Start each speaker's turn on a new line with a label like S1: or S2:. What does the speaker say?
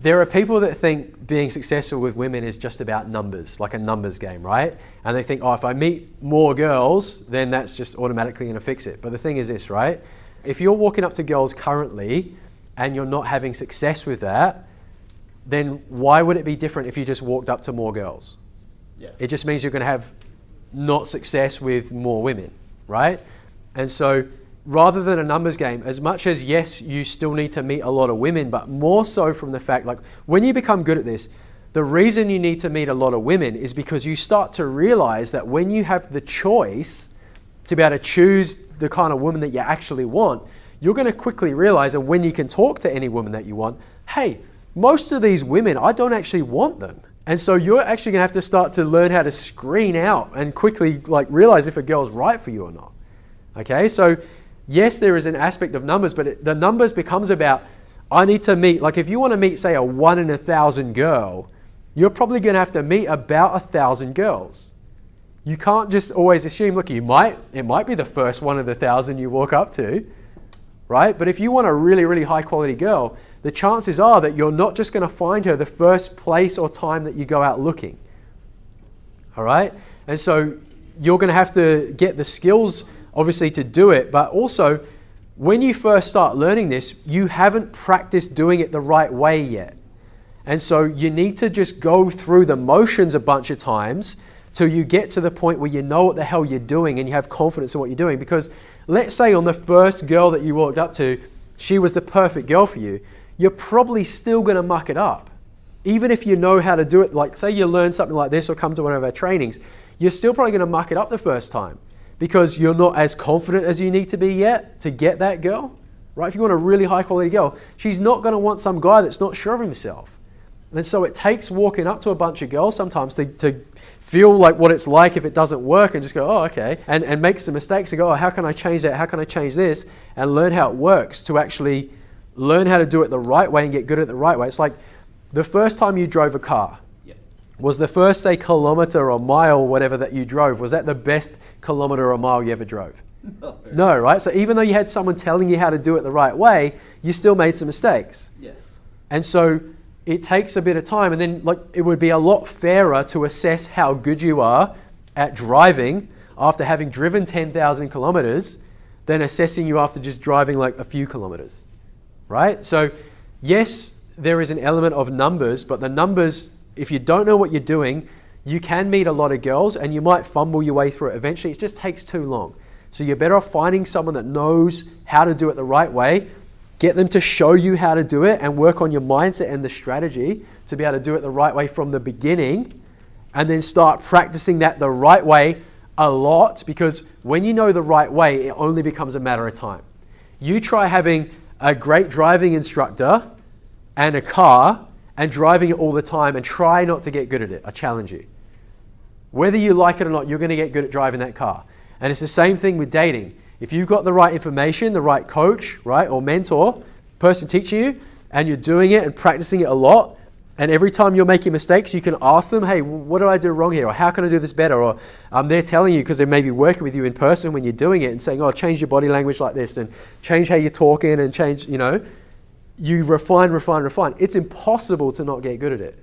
S1: There are people that think being successful with women is just about numbers, like a numbers game, right? And they think, oh, if I meet more girls, then that's just automatically going to fix it. But the thing is this, right? If you're walking up to girls currently and you're not having success with that, then why would it be different if you just walked up to more girls? Yeah. It just means you're going to have not success with more women, right? And so rather than a numbers game, as much as yes, you still need to meet a lot of women, but more so from the fact, like when you become good at this, the reason you need to meet a lot of women is because you start to realize that when you have the choice to be able to choose the kind of woman that you actually want, you're going to quickly realize, and when you can talk to any woman that you want, hey, most of these women, I don't actually want them. And so you're actually going to have to start to learn how to screen out and quickly like realize if a girl's right for you or not. Okay, so yes, there is an aspect of numbers, but the numbers becomes about, I need to meet, like if you want to meet, say, a 1 in 1,000 girl, you're probably going to have to meet about 1,000 girls. You can't just always assume, look, it might be the first 1 in 1,000 you walk up to, right? But if you want a really, really high quality girl, the chances are that you're not just going to find her the first place or time that you go out looking. All right? And so you're going to have to get the skills, obviously, to do it. But also, when you first start learning this, you haven't practiced doing it the right way yet. And so you need to just go through the motions a bunch of times till you get to the point where you know what the hell you're doing and you have confidence in what you're doing. Because let's say on the first girl that you walked up to, she was the perfect girl for you. You're probably still going to muck it up. Even if you know how to do it, like say you learn something like this or come to one of our trainings, you're still probably going to muck it up the first time because you're not as confident as you need to be yet to get that girl, right? If you want a really high quality girl, she's not going to want some guy that's not sure of himself. And so it takes walking up to a bunch of girls sometimes to feel like what it's like if it doesn't work and just go, oh, okay, and make some mistakes and go, oh, how can I change that? How can I change this? And learn how it works to actually learn how to do it the right way and get good at it the right way. It's like the first time you drove a car. Yeah. Was the first, say, kilometer or mile or whatever that you drove, was that the best kilometer or mile you ever drove? No, right? So even though you had someone telling you how to do it the right way, you still made some mistakes. Yeah. And so it takes a bit of time, and then like it would be a lot fairer to assess how good you are at driving after having driven 10,000 kilometers than assessing you after just driving like a few kilometers. Right? So yes, there is an element of numbers, but the numbers, if you don't know what you're doing, you can meet a lot of girls and you might fumble your way through it. Eventually, it just takes too long. So you're better off finding someone that knows how to do it the right way, get them to show you how to do it and work on your mindset and the strategy to be able to do it the right way from the beginning, and then start practicing that the right way a lot, because when you know the right way, it only becomes a matter of time. You try having a great driving instructor and a car and driving it all the time and try not to get good at it. I challenge you. Whether you like it or not, you're going to get good at driving that car. And it's the same thing with dating. If you've got the right information, the right coach, right, or mentor, person teaching you, and you're doing it and practicing it a lot, and every time you're making mistakes, you can ask them, hey, what did I do wrong here? Or how can I do this better? Or they're telling you, because they may be working with you in person when you're doing it and saying, oh, change your body language like this and change how you're talking and change, you refine. It's impossible to not get good at it.